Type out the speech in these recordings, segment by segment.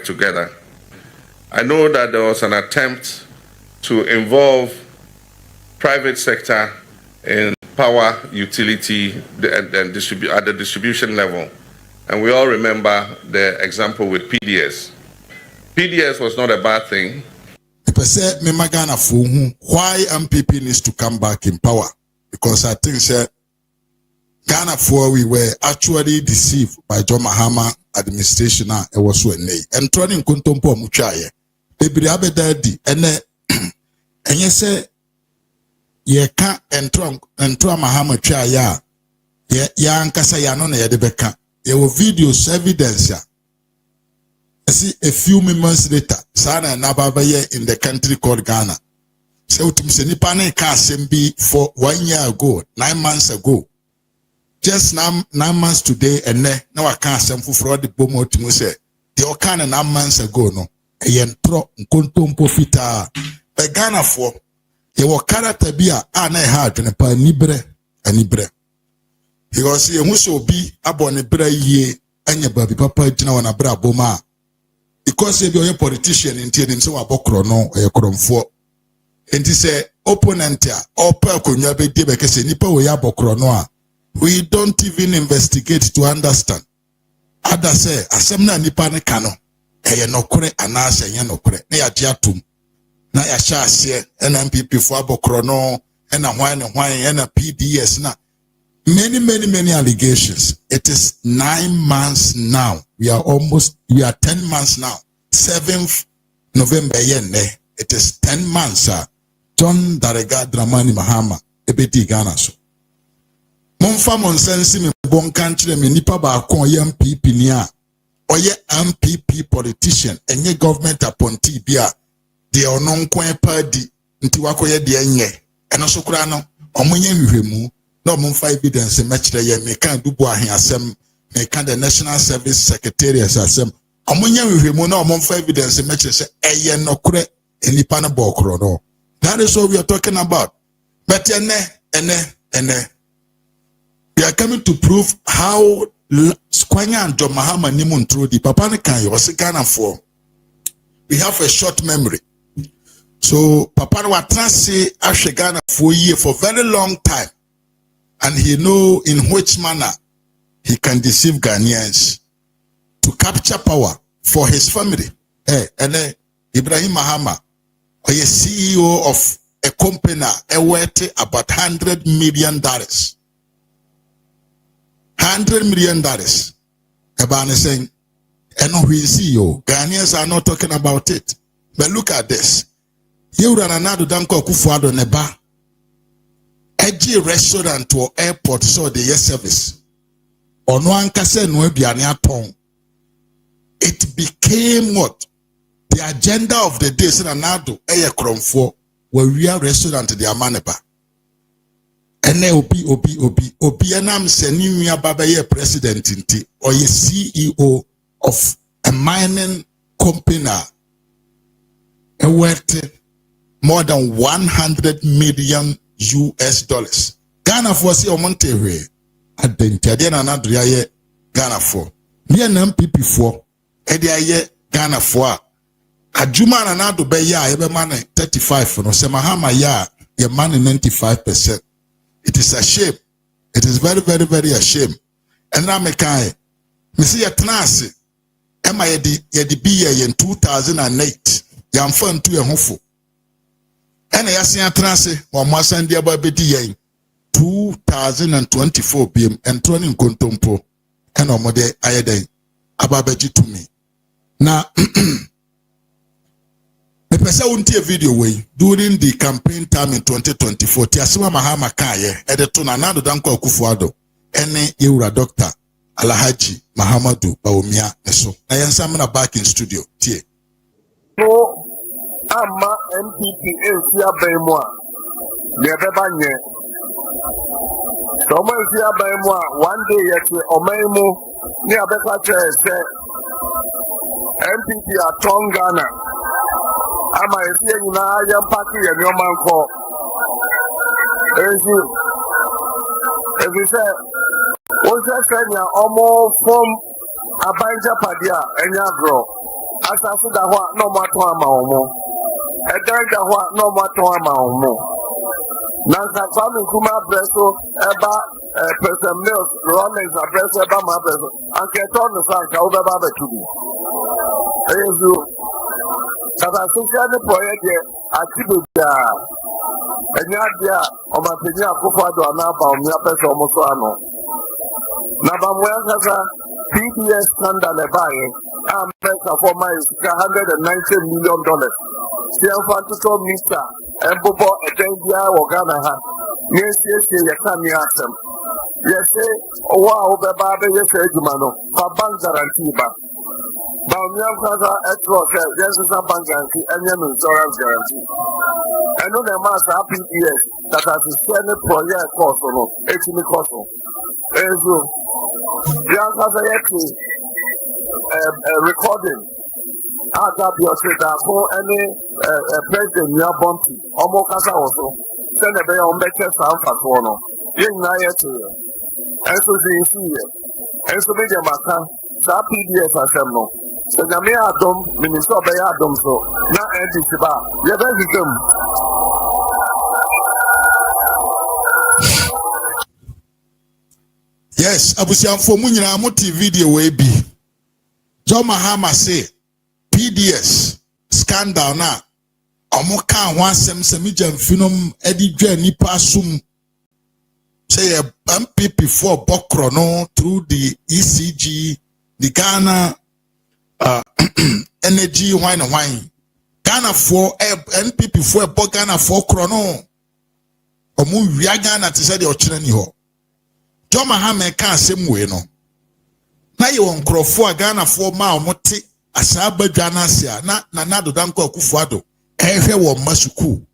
together. I know that there was an attempt to involve private sector in power utility and at the distribution level. And we all remember the example with PDS. PDS was not a bad thing. Why MPP needs to come back in power? Because I think Ghana for we were actually deceived by John Mahama administration. It was so and turning Kuntompo Muchaye. Baby Abedadi and you say ye can't enter Mahama Chaya. Ya ankasa ya no na ye de beka. Ye wo videos evidence ya. See a few months later, Sana and Nababaye in the country called Ghana. So to me, nipa na ka assemble for 1 year ago, 9 months ago. Just 9 months today, and now I can't assemble for the bomo to me say the Okana 9 months ago no. A yentro nkontom profita. But Ghana for ye wo character bia na hard ne pa nibre. He was here who so be abon bra ye anya baby papa jina wana bra boma. Because if you're a politician in him so abokro no e kromfo. And he say opponent or per kunya be de be kese nipa we abokro no a. We don't even investigate to understand. Ada say asem na nipa ne ka no e nokore anase ye nokore na ya atum na ya sha ase NMPP for abokro no e na hwan e na PDS na many allegations. It is 9 months now. We are 10 months now. 7th November yenne. It is 10 months. John Darega Dramani Mahama ebedi Ghana so. Monfa monsensi me bon country me nipa ba kon ye MPP ni a. Oye MPP politician enye government appointee bia de ono nkwan party nti wakoye de enye. Eno so kura no omonye hwehwemu. No monfa evidence mechire ye me kan dubu ahen asem me kan the National Service Secretariat asem. Omonye hwehwemu no monfa evidence mechire se eye nokure enipa na bokro no. That is what we are talking about. But ene we are coming to prove how Squanya and John Mahama nimun through the Papa Kan was Ghana for. We have a short memory. So Papa wa transi Ashe Ghana for a year for very long time. And he know in which manner he can deceive Ghanaians to capture power for his family. And Ibrahim Mahama, a CEO of a company worth about $100 million. $100 million. Ebane saying, and no, we CEO. Ghanaians are not talking about it. But look at this. You run another danko kufuado neba. Eji restaurant or airport so the service. Ono ankase no biane atong. It became what? The agenda of the day is anado eye kromfo we are restaurant the amaneba. Ene obi enam se ni nua baba ye president nti or ye CEO of a mining company worth more than $100 million. Ghana for see omontewe adentade na nadria ye Ghana for me na MPP for e de aye Ghana for adwuma na nado be ya e be man 35 no se Mahama ya ye man 95%. It is a shame. It is very a shame. And na me kai me see ya tenase e ma ye di be ye in 2008 ya mfa ntu ye hofo. And yasin transe or Masandi ababedi 2024 BM and turning contompo and omode ayede ababeji to me. Now the person won't a video way during the campaign time in 2024. Tiasima Mahama Kaye edetuna nado danko kufuado ene yeura Dr. Alhaji Mahamadu Baumia Neso. I am Samina back in studio. Tie. Ama MPP Asia Baymwa, Yabanye. Toma Asia Baymwa, 1 day yet, Omemo, near Beka said, MPP are Tongana. Ama Asia Unayam Party and your man for. As you said, what's that saying? Almost from Abanja Padia and Yagro. asase da hɔ a na ɔmo atɔn ama ɔmo ɛdan da hɔ a na ɔmo atɔn ama ɔmo na nka Kwame Nkrumah abrɛ so ɛba President Mills Rawlings abrɛ so ɛba ma abrɛ so anka ɛtɔn no so anka wobɛba abɛto bi ɛyɛ zu kasasofia ne pɔyɛ deɛ ati bebree a ɛnyɛ adeɛ a ɔmapanyin Akufo-Addo anaa Bawumia pɛ sɛ ɔmo so ano na Bawumia nkasa PDS scandal ɛbaeɛ a America for my $190 million. Siamfa ntoto mita ɛbobɔ ɛdan biara wɔ Ghana ha yɛnsiesie yɛka ne asɛm yɛsɛ ɔwɔ a wobɛba abɛyɛ sɛ adwuma no fa bank guarantee ba Bawumia nkasa ɛtorɔ sɛ yɛnsesa bank guarantee ɛnyɛ no insurance guarantee ɛno na ɛma saa PDS kasasesɛ ne prɔyɛ ɛkɔɔ so no ɛtumi kɔ so ɛnso yɛnkasa yɛte recording Aga Bioshe Dako any President Nia Bonti, Omo Kasa also, send a bay on better sound for one. Young Naya to you. And so they see you. And so media Maka, Sa PDS Assembly. So Namia Dom, Minister Bayadom, so not Andy Siba. You're very good. Yes, Abusian for Munya Moti video way be. John Mahama say PDS scandal na omo kan ho asem semijam finom edi dwa nipa sum say MPP for Bokro no through the ECG the Ghana energy wine Ghana for MPP for Ghana for Krono omo wia Ghana te say the ochire ni ho John Mahama kan asem we no na ye won krofo Ghana for ma omote asa badwa na asia na nado danko Akufo-Addo ehwe wo masuku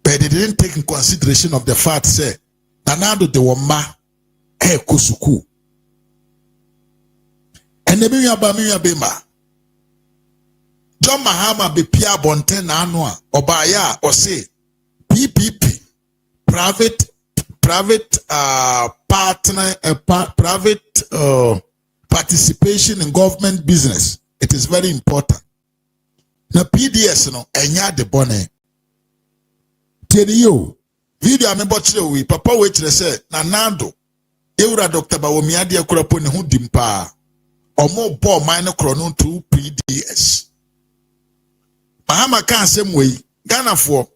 but they didn't take in consideration of the fact say nado de wo ma kosuku ene bi nwa ma John Mahama be pia bonten na anu a obaya o say PPP private partner private participation in government business. It is very important. Now PDS no enya de bone. Tell you video amebochire we papa we chire say na nado ewura Dr. Bawumia de akurapo ne ho dimpa. Omo bo man no kro no through PDS. Mahama kan asem we Ghana for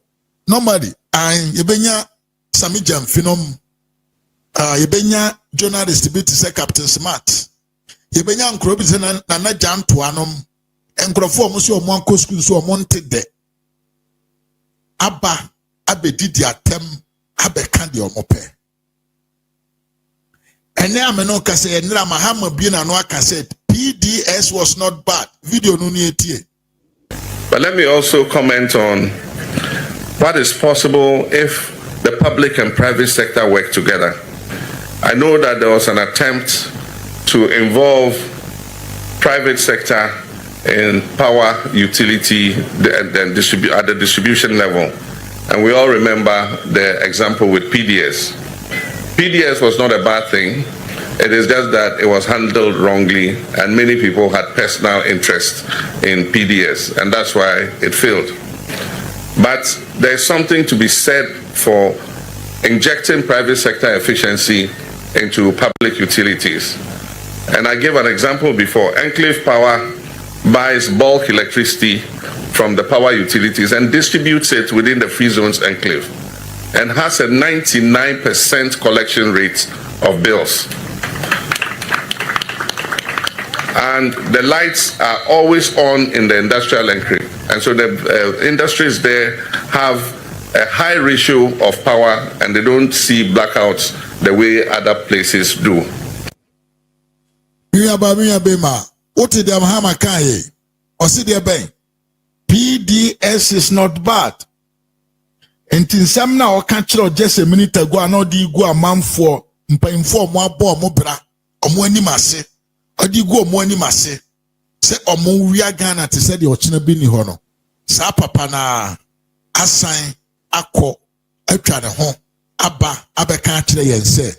normally yebenya samijam finom yebenya journalist bi say Captain Smart yebenya nkro bi say na janto anom enkrofo mo se omo anko school so omo ntede aba abedidi atem abeka de omo pe ene ameno ka say enra Mahama bi na no aka said PDS was not bad video no ni etie. But let me also comment on what is possible if the public and private sector work together. I know that there was an attempt to involve private sector in power utility and at the distribution level. And we all remember the example with PDS. PDS was not a bad thing. It is just that it was handled wrongly and many people had personal interest in PDS and that's why it failed. But there's something to be said for injecting private sector efficiency into public utilities. And I gave an example before. Enclave Power buys bulk electricity from the power utilities and distributes it within the free zones enclave and has a 99% collection rate of bills. And the lights are always on in the industrial enclave. And so the industries there have a high ratio of power and they don't see blackouts the way other places do. PDS is not bad. And in some now catch just a minute ago, I know the go a man for inform more mobra or more mase. Or the go more mase. Say or more we are Ghana to say the Ochina Bini Hono. Sa papa na assign ako etra ne ho aba catch the yen say.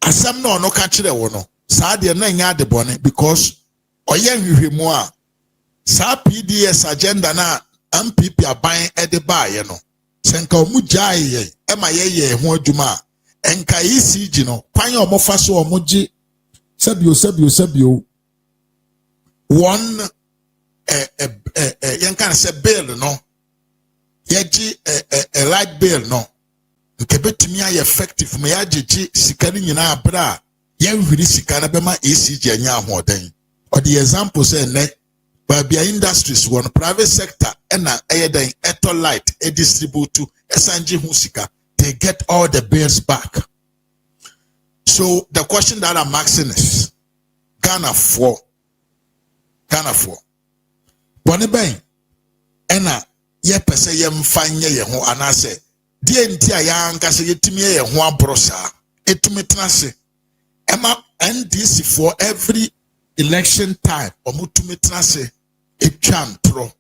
Asam no catch the one. Sa de na nya de bone because Oye nhwehwemu a sa PDS agenda na MPP aban ede bae no. Senka omu jae ye ema ye ho adwuma enka ECG no kwan omo fa so omo gi sabio one yankan say bill no yeji a light bill no nke betumi ay effective me yagegi sika ni nyina abra yan hwiri sika na bema ECG anya ahoden or the example say ne Babia industries one private sector ena eyeden eto light e distribute to esanji husika, they get all the bills back. So the question that I'm asking is Ghana for Boni ben ena ye pese ye mfanye ye ho anase die nti a ya nkase yetimi ye ho abrosa etumi tenase ema NDC for every election time omutumi tenase etwantro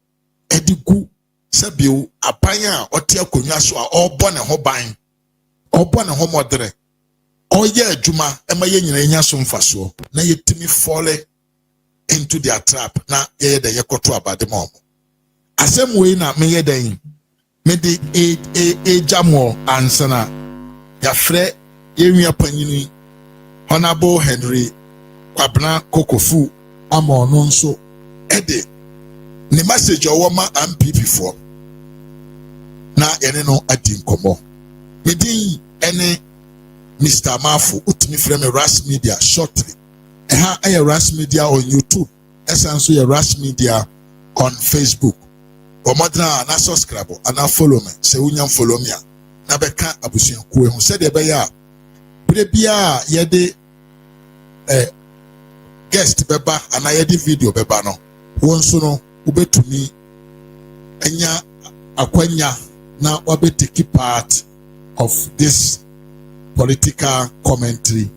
edigu sabio apanya ote akonwa so a obo ne ho ban obo ne ho modere oye adwuma ema ye nyina nya so mfaso na yetimi fall into their trap na ye de yekoto abade mom asem we na me ye den me de jamo ansana ya fre ye nwa panyini Honorable Henry Kwabena Kokofu ama no nso ede ne message owoma MPP for na ene no adi nkomo me din ene Mr. Mafu utimi frame Ras Media shortly aye Ras Media on YouTube esanso ye Ras Media on Facebook omodra na subscribe and follow me se unyam follow me na beka abusuanku ehu se de be ya bia ye de guest beba ana ye de video beba no wonso no ubetumi enya akwanya na wabetiki part of this political commentary,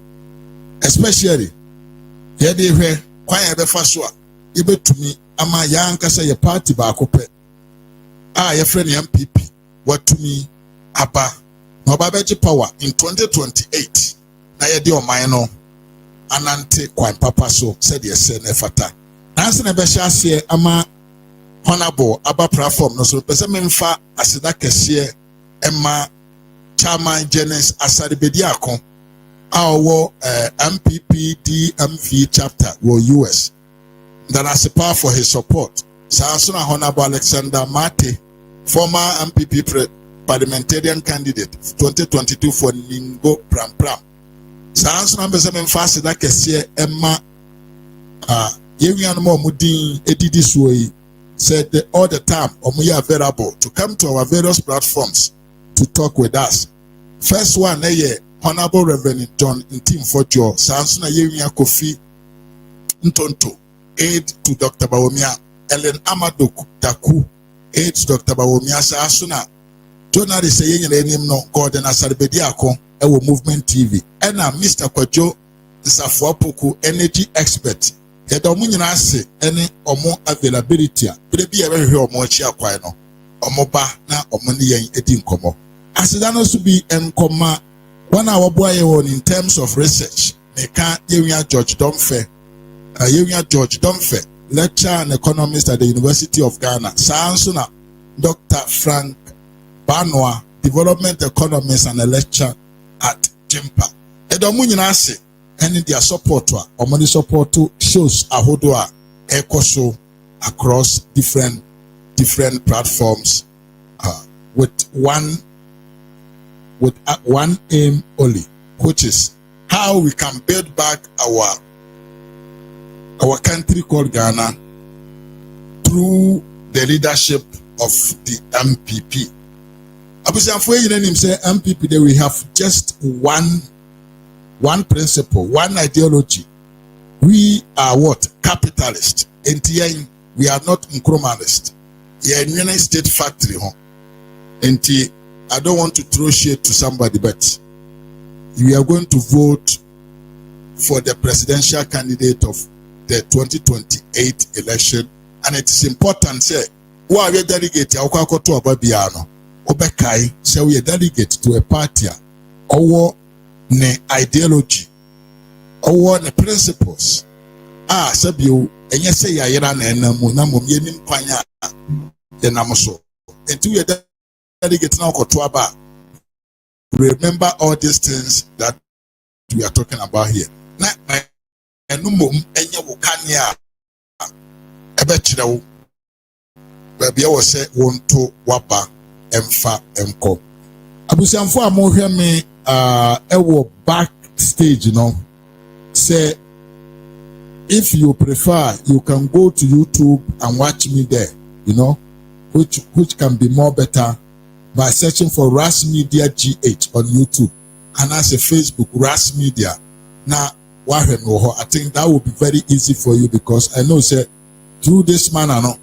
especially ye de hwe kwan ye befa so a ye betumi ama ya nkasa ye party ba akope ye friend MPP watumi aba na obabeji power in 2028 na ye de oman no anante kwan papa so said ye se na fata nanse na be hye ama honorable aba platform no so pese memfa aseda kese emma chairman Genes Asadibedi Akon our MPP DMV chapter will US that as a power for his support Sansuna Honorable Alexander Mate former MPP parliamentarian candidate 2022 for Ningo Pram Sansuna Bezem Fasi that kese Emma Yewian Mo Mudin Edidi Suoi said that all the time we are available to come to our various platforms to talk with us. First one, Honorable Reverend John Ntim Fojo, Sansuna Yewia Kofi Ntonto, aid to Dr. Bawumia, Ellen Amadok Daku, aid to Dr. Bawumia, Sansuna, journalist saying the name no Gordon Asadibedi Akon, Ewo Movement TV, and Mr. Kwajo Nsafuapoku, energy expert. Yada omu nyina ase ene omo availability a bi e behwe omo chi akwai no omo ba na omo ne yen edi nkomo aseda no so bi enkoma wana woboa ye won in terms of research meka yewia George Domfe lecturer and economist at the University of Ghana sanso na Dr. Frank Banwa development economist and a lecturer at Jimpa yada omu nyina ase and their support to or money support to shows ahodoa ekoso across different platforms with one aim only, which is how we can build back our country called Ghana through the leadership of the MPP. Abusanfo yin say MPP there we have just one principle, one ideology. We are what? Capitalists. We are not Nkrumahist. We are in state factory. I don't want to throw shade to somebody, but we are going to vote for the presidential candidate of the 2028 election. And it is important, say, who are we delegate? Say we are delegate to a party or ne ideology or ne principles sabio and yes, say Yayana and Namu Yenim Panya, the Namaso. And 2 years get now Kotuaba. Remember all these things that we are talking about here. Now, and no mum and you can ya a bet you know, baby, I was say, want to wapa and fa and co. Abusiamfo amohwe me ewo backstage, you know. Say if you prefer, you can go to YouTube and watch me there, you know, which can be more better by searching for Ras Media GH on YouTube and as a Facebook Ras Media. Now, I think that will be very easy for you because I know say through this man I know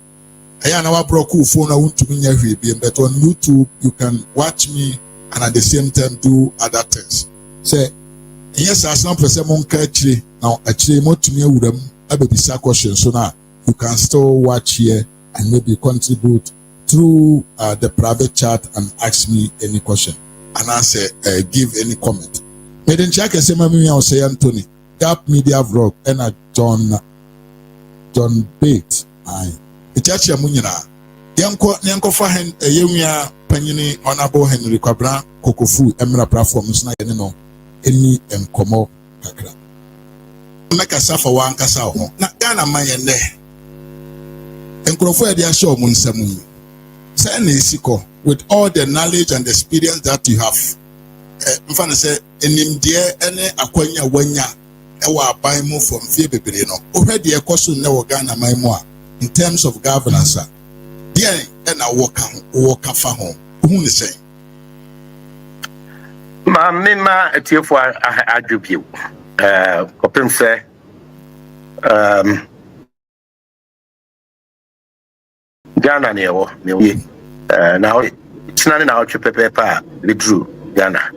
I know broke phone I want to be but on YouTube you can watch me and at the same time do other things. Say yes, as long as someone catch now actually more to me with them I be question so now you can still watch here and maybe contribute through the private chat and ask me any question and answer give any comment. Made in check say me I say Anthony Gap Media Vlog and John Bate I the church munyina yanko fa hen yewia panyini honorable Henry Kwabra Kokofu emra platforms na yene no eni enkomo kakra na kasa fa wan kasa ho na Ghana man ye ne enkrofo e dia show mu nsamu say na esiko with all the knowledge and experience that you have mfa na say enimde ene akwanya wanya e wa aban mu from fie bebere no ohwede e koso ne wo Ghana man mu a in terms of governance there and I walk fa ho who ni say ma mema etiefo adwopie kopem say Ghana ne wo now tinane na otwe pepepa lidru Ghana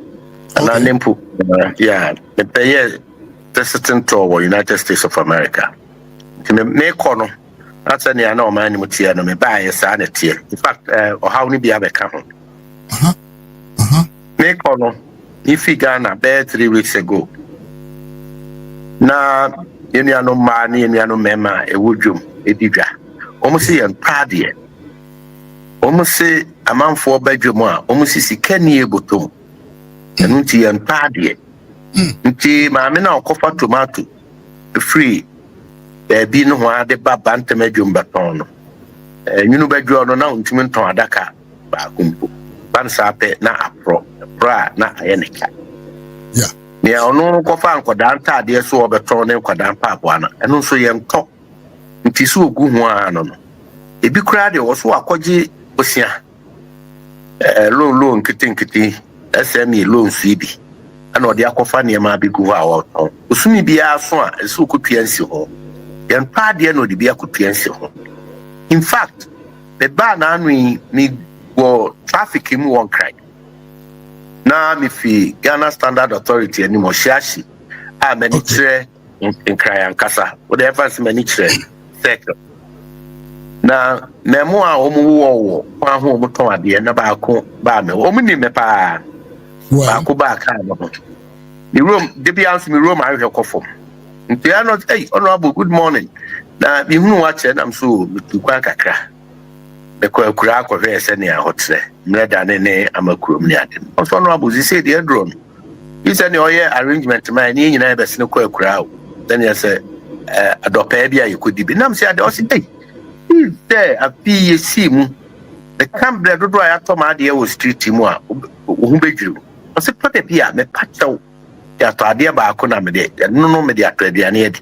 na nempo yeah the paye the certain tour United States of America me kono that's any I know man mutia no me buy sanity in fact or how ni bia be ka ho me kono if Ghana be 3 weeks ago na yenu no man yenu no mema e wodwom edidwa omusi yan pade omusi amanfo badwom a omusi sikani ebotom enu ti yan pade nti ma me na okofa tomato free bi no ho ade baba ntemadwom baton no nyunu badwo no na ntimi nton adaka ba kumpo bansa pe na apro bra na ayenika yeah ne ono kofa ankoda ntade so obeton ne nkoda mpapo ana eno so ye nto nti so ogu ho ano no ebi kura de wo so akoje osia loan nkiti SME loan su bi ana ode akofa ne ma bi gu ho a wo osumi bia so a eso kotuansi ho yan pade no de bia kotuansi ho in fact the ban anu ni go traffic mu won cry na mi fi Ghana Standard Authority ani mo shiashi a mani kire in cry ankasa what ever mani kire second na memo a omu wo kwa ho mo ton ade na ba ko ba me omu ni me pa ba ko ba ka no the room de bi answer me room ahwe kofo nti ya not hey honorable good morning na bi hunu wa che nam so tukwa kakra be ko akura akọhwe ese ne ahotre mreda ne amakurom ne ade also honorable you say the drone you say ne oye arrangement man ni nyina be se ne ko akura then you say adopa bia yekodi bi nam say ade o say hey is there a PEC mu the camp blood do I atoma ade e street mu a hu bedwuru o say pata bia me pacho ya to ade ba ko na me de no me de atwaduane ade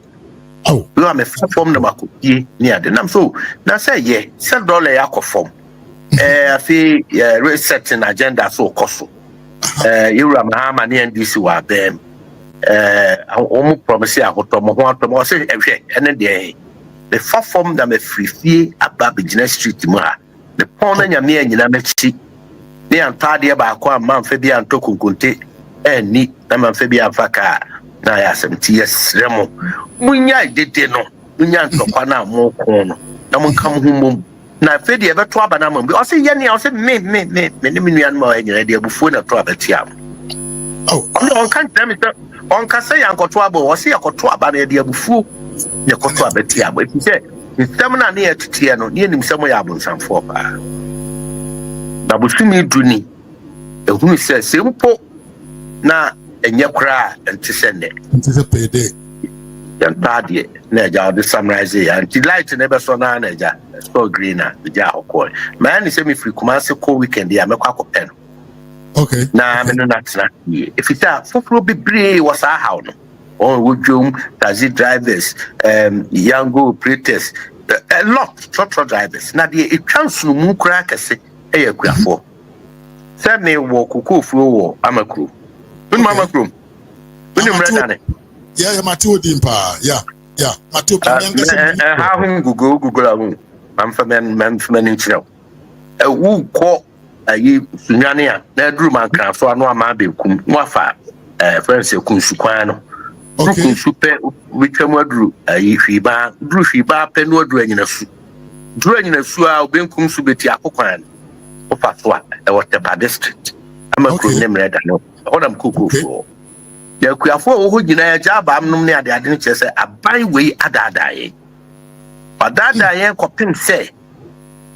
oh you am form na makopie ni ade nam so na say ye $7 ya ko form afi resetting agenda so koso you Mahama ni NDC wa bem omu promise akoto mo ho ato mo say ehwe ene de the form that me free ababigina street mu a the pon na nyame anyina mechi ne antade ba ko am fa bia antokunkunte ni na man fa bia afaka na ya semti yes remo munya dede no munya ntokwa na mo ko no na mon kam humum na fa de beto aba na mam bi o se ye ne o se me ne menuan ma anyina de abufuo na to abatiam oh on kan tell me on ka say yankoto aba o se yakoto aba na de abufuo ne koto abeti abo if say nsem na ne yetitie no ne nim semo ya abonsanfo pa na busumi duni ehunu se sempo na enye kra ntise payday yantade na eja the summarize ya anti light na be so na eja so green na eja hokol man say me free Kumasi ko weekend ya mekwa kopen okay na me no na tsna if it are foforo bebre was a how no on wodwom taxi drivers young operators a lot truck drivers na the chance no mu kra kase e yakuafo say me wo kokofuro wo amakro when amakro when mredane yeah Matthew Dimpa yeah Matthew how Google ahu man famen in chiro wu ko ayi sunyane a na duru man kran so anu ama be kum no afa friends ekun sukwan no okay super witwam aduru ayi hwiba duru hwiba pe no aduru anyina su a obenkum su beti akokwan ofa so a e whatever district amakro ne mreda no odam kokofo ya kuafo ho gina ya jaba amnum ne ade ne chese abai wei adadaye adadaye kopim se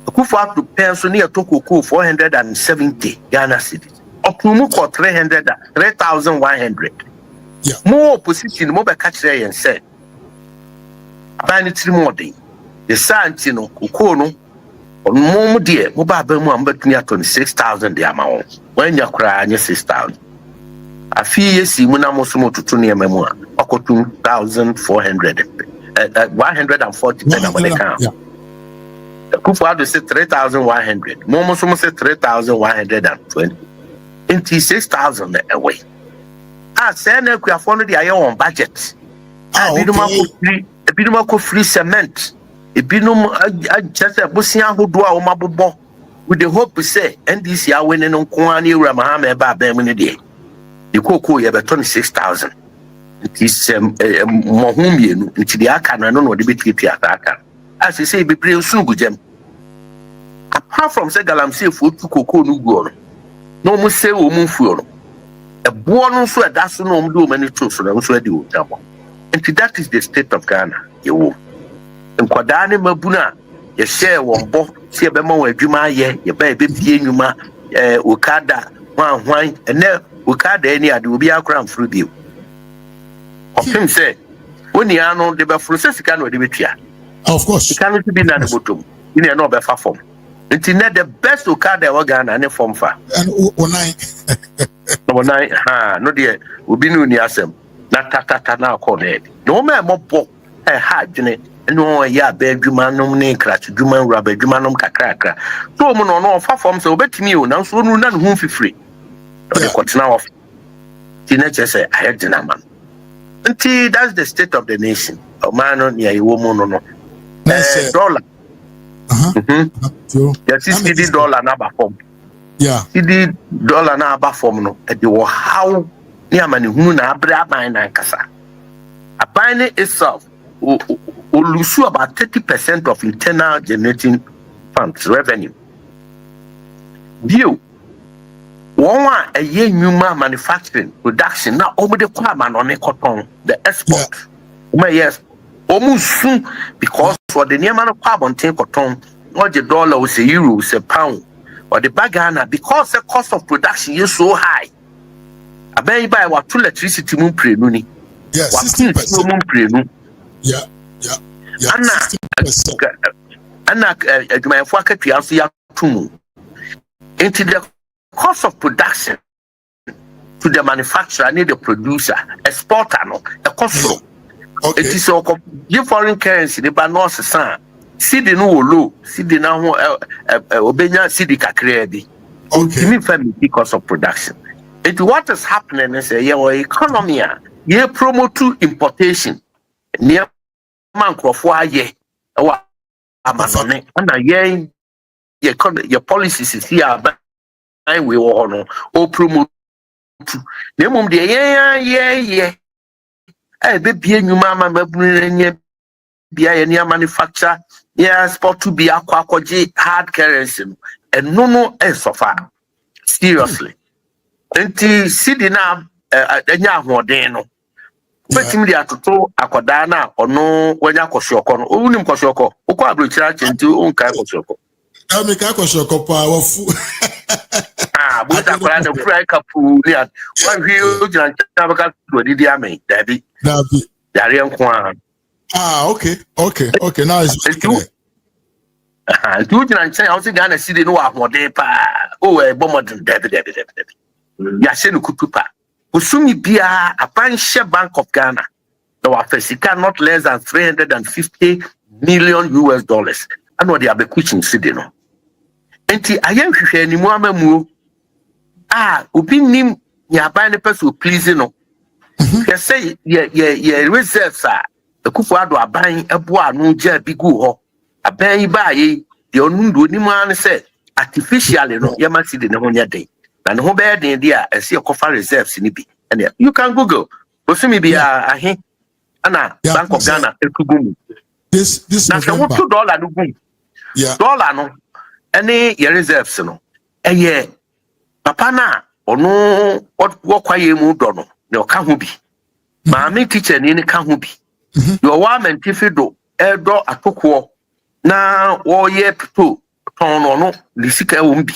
kufu to penso ne yatokoko 470 Ghana cedis opumu ko 3100 yeah mo opposition mo be catch there yen say abai ne tiri modern the santi no kokoo no mo de mo ba mu am betuni atoni 6000 de amawo when yakura anya 6000 afi yesi mu na mo so motutu ne mamu a akotu 1400 140 na money count kufu ado say 3100 mo so mo say 3120 into 6000 away say na kuafo no de aye on budget ebinum ko free cement ebinum just busia hodo a o mabobo with the hope say NDC are winning on Kwan ni ura Mahama e ba ba mu ne de the cocoa ye be 26000 it is mohumienu nti de aka no no de betiti ataka as you say be pre nsugu gem apart from say galamsey for tu cocoa no guo no mo say o mu fuo no e bo no so e da so no mo do mani to so no so e de o tabo and that is the state of Ghana ye wo nkwada ne mabuna ye share won bo se e be ma wa adwuma ye ye ba e be bie nwuma okada hwan ene okada ani ade obi akra mfuru bio ofim say oni anu de be furu se sika no de betua of course sika no to be na de bottom ni e no be fa form nti ne the best okada we Ghana ne form fa and onai ha no de obi no ni asem na tatata na akọ no me mo bo ha dwene no ya ba adwuma nom ne krat dwuma nra ba adwuma nom kakrakra so mo no fa form se obetimi o na so no na no fifiri the continent of teenager say I had man. Until that's the state of the nation. A man on your woman no. $. Yes, $60 na ba form. Yeah. $60 na ba form no. E dey how near mani hunu na abra ban na kasa. Aban itself will lose about 30% of internal generating funds revenue. View one a year nyuma manufacturing production na omode kwa manone cotton the export yes almost soon because for the near man of carbon tin cotton not the dollar was a euro was a pound or the bagana because the cost of production is so high abai buy what to electricity mun prenu ni yes 60% mun prenu yeah ana adwuma fo akatua so ya tumu into the cost of production to the manufacturer need the producer exporter no the cost okay. It is a foreign currency the banos san cedi no low cedi na ho obenya cedi kakra bi okay because of production it what is happening is your economy ye promote to importation near man crofo aye wa amanone na ye your policies is here we were no promote nemum de ye be bia nyuma ma babunye bia ye near manufacture yeah sport to be akwakoji hard currency and no so far seriously enti sidi na enya ahoden no Betim dia toto akoda na ono wanya kosoko no unim kosoko ukọ abrochira chenti unka kosoko Amika kosoko pa wafu buta akoda na fry kapu ni wan hwi ojina ncha baka do didi amen dabi yare nko okay now it's clear. Tu ojina ncha o se Ghana city no wa hode pa o e bomodin dabi ya se no kutupa Usumi bia Apanshe Bank of Ghana. The Wafesika not less than $350 million. I know they are bequeathing city no. Enti ayen hwehwe ni mu amamu. Obi nim ya ban person please no. Ye say ye reserves Akufo Addo aban ebo anu je bigu ho. Aban ba ye de onundu ni mu an say artificially no ye ma city ne ho nya den. And who bad idea and see a coffee reserves in it. And you can Google. Osumi be a Anna Bank of Ghana. This now $2 no boom. Yeah. $1 no. Any your reserves no. Yeah. Papa na no what kwaye mu do no. No ka ho bi. Maami teacher ni ka ho bi. Your woman tifido edo atokwo na wo ye pito ton no lisika e wo bi.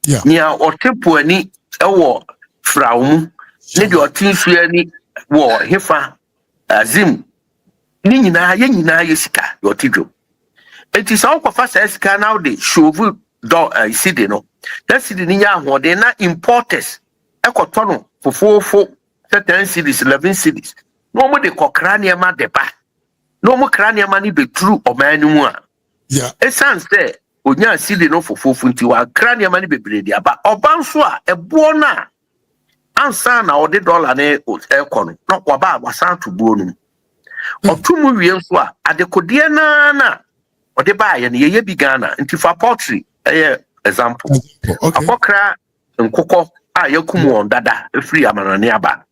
Yeah. Nia otepo ani ewo fraum ne de otinsu ani wo hefa azim ni nyina ye sika otidwo enti sa okwafa sa sika now de shovu do city no that city ni nya ahode na importers ekoto no fofofo 10 cities 11 cities no mo de kokra ne ma de ba no mo kra ne ma ni betru omanu mu a yeah essence onya city no fofofo nti wa kra ne ma ni bebre dia ba obanso a ebo na ansa na ode dollar ne ekono no waba wasan to buo no otumu wie nso a adekodie na ode ba ye ne ye bi Ghana nti for poultry example akokra nkokọ a yakumu on dada free amanane aba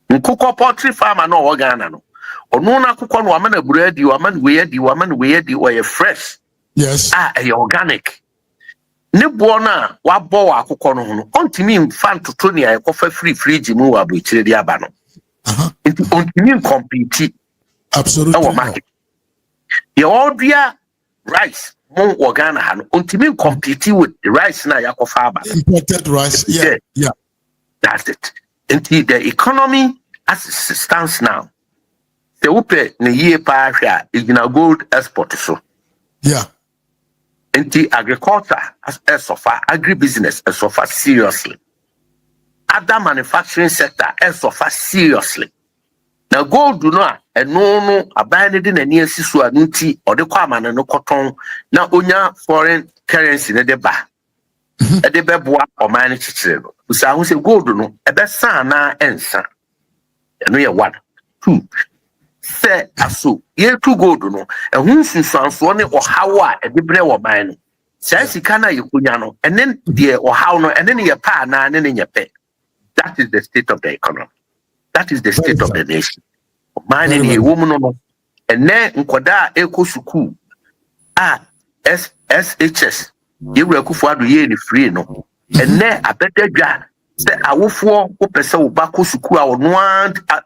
nkokọ poultry farmer no o Ghana no onu na akokọ no amana buradi o amana we di o ye fresh yes organic ne bo na wa bo wa akokọ no ho ontimi mfa ntoto ne ayekofa free fridge mu wa bochire di aba no nti ontimi compete absolutely ye odua rice mon Ghana ha no ontimi compete with the rice na yakofa aba imported rice yeah that's it nti the economy as it stands now the upe ne ye pa hwa igina gold export so yeah nti agriculture as suffer agribusiness as suffer seriously other manufacturing sector as suffer seriously na gold no no aban ne de nani asiso anunti ode kwa amane no koton na onya foreign currency ne de ba e de beboa oman ne chichire no usa hu se gold no e be san na ensa no ye 1 2 se aso ye to gold no ehun sunsanso ne ohawa e de bre wo man no sai sika na yekunya no enen de ohaw no enen ye pa na ne nye pe. That is the state of the economy. That is the state of the nation. Man in a woman no ene nkoda eko suku SHS ye Akufo Addo ye ni free no ene abetadwa se awofo wo pese wo ba ko suku a ono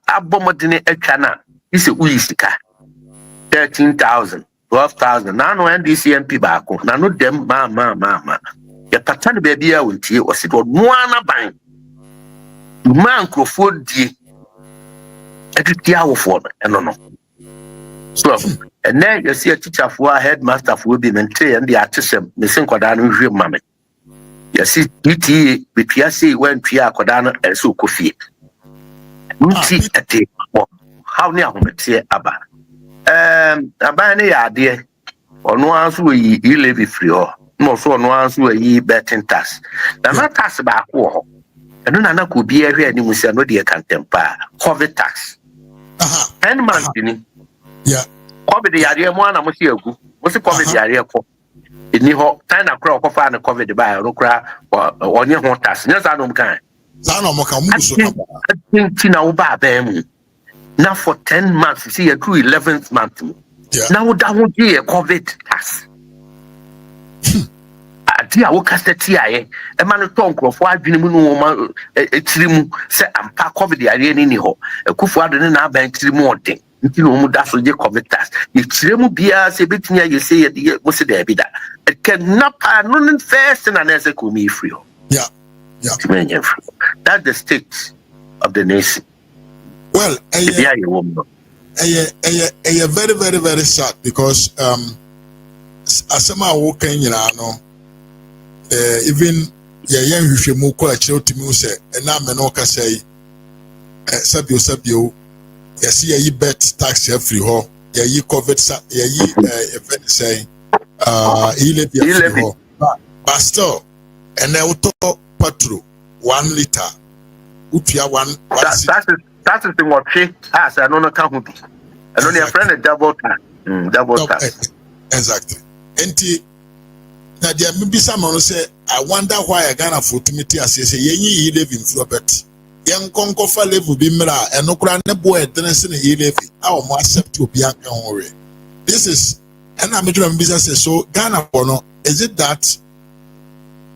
abomodene atwa na ise uyisika 13,000 12,000 na no NDCMP ba ko na no dem ma ya patane ba bia wontie o se do no ana ban man crofo die etutia awofo no so and then you see a teacher for a headmaster for be maintain and the artisan me sin kwada no hwe mame you see PTA betwia say when twia kwada no eso kofie nti ate how ne ahomete aba aban ne ya de ono anso yi levy free ho no so ono anso yi betting tax na tax ba ko ho eno na ko bi ahwe ani musia no de kantempa COVID tax 10 months ni yeah COVID yare mo ana mo se agu mo se COVID yare ko eni ho tan na kra okofa na COVID ba no kra onye ho tax nya sa no mkan sa no mo ka mu so na na wo ba ba mu na for 10 months see you through 11th month yeah now that would be a COVID tax ade a wo kaseti aye e ma no ton krofo adwene mu no ma etiri mu se ampa covid are ni ho ekufo ado ne na aban tiri mu odin nti no mu da so je covid test ye tire mu bia se betinya ye se ye mo se da bi da can napa no first na na se ko mi free ho yeah that's the state of the nation. Well, very, very, very sad because asema woka nyina no even ye hwehwemu ko akire otimi se na me no ka say sabio yesi ye bet tax free ho ye covid ye event say ilebia but still and auto petrol 1 liter utua 1 that is the what she has I don't can be and only a friend double tax exactly enti na dia mbisa ma no say I wonder why Ghana for timiti as say yenyi living flopet yen konko fa level bi mra eno kura ne boy dense ne level how mo accept obi aka ho re this is and I'm mbisa say so Ghana for no is it that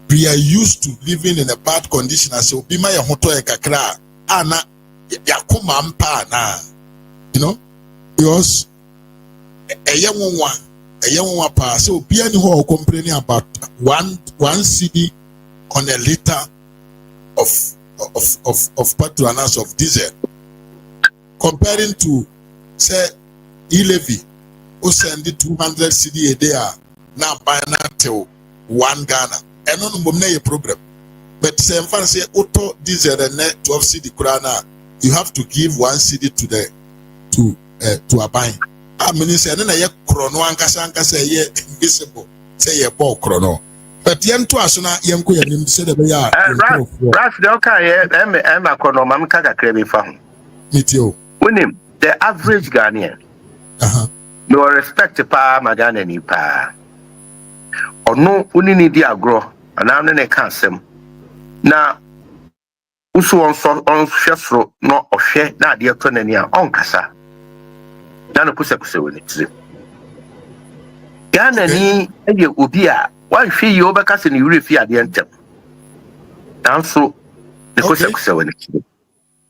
we are used to living in a bad condition as obi ma ye hoto e kakra ana yakoma mpa na you know because a pa so obi ani ho complaining about one cedi on a liter of petrol and of diesel comparing to say e-levy who send 200 cedi a day now buy na till 1 Ghana and no mum na problem but say fan say auto diesel and 12 cedi kurana you have to give 1 cedi to a buy. I mean say na ye krono ankasa ye invisible say ye ball krono but yen to aso na yen ko yanim say the be ya Raf de okay em krono mam ka kakra bi fa ho mitio unim the average Ghanaian no respect pa magana ni pa ono unini di agro ana ne ka asem na usu on hwesoro no ohwe na ade to nani a on kasa na no kuse woni tire Ghana ni eye obi a wan hwe yi obeka se ne yure fi ade entem nanso ne kuse woni tire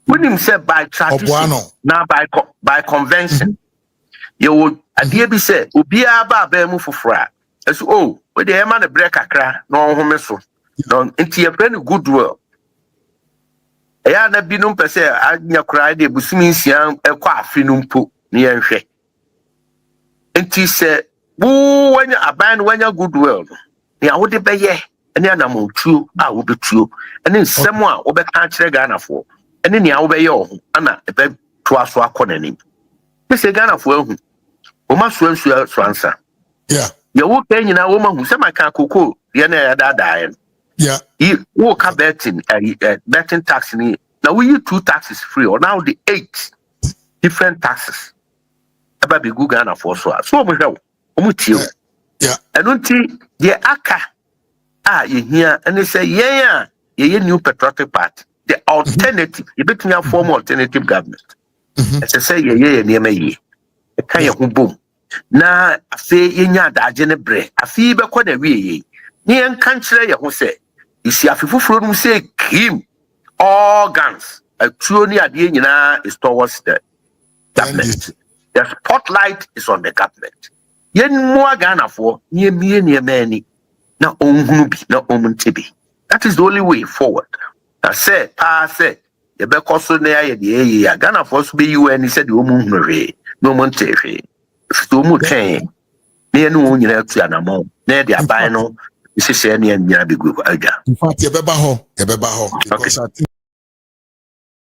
wonim se by tradition na by convention you ade bi se obi a ba mu fofora eso oh we dey ma ne break akra na on home so don enti ye friend goodwill eya na binum pese anya kura de busumi nsia ekwa afi no mpo ne yenhwe enti se bu wanya aban wanya goodwill ne a wode beye ene anamotuo a wo betuo ene nsem a wo beka kire Ghana fo ene ne a wo beye ho ana ebe to aso akonani pese Ghana fo ahu o ma so ansa ya wo ka nyina wo ma hu se maka kokoo ye na ya dadae wo ka betting tax ni now we use 2 taxes free or now the 8 different taxes about be good Ghana for so mo hwe o tio and until the aka ye here and they say ye new patriotic party the alternative you between a form alternative government as I say ye near me e kan ye ho bom na afi ye nya adaje ne bre afi be kwa da wie ni en kan kire ye ho say isi afifufuro no say cream organs atuo ni ade nyina is towards the government. The spotlight is on the government. Yen mo Ghana for ni mani na onhunu bi na omuntebi. That is the only way forward. I say ye be koso na ye de Ghana for so be UN said the omunhunu re no montefe. If to mu twen na enu nyina atu anamo na de aban no isi se na nyina be gu aga. In fact ye beba ho because I think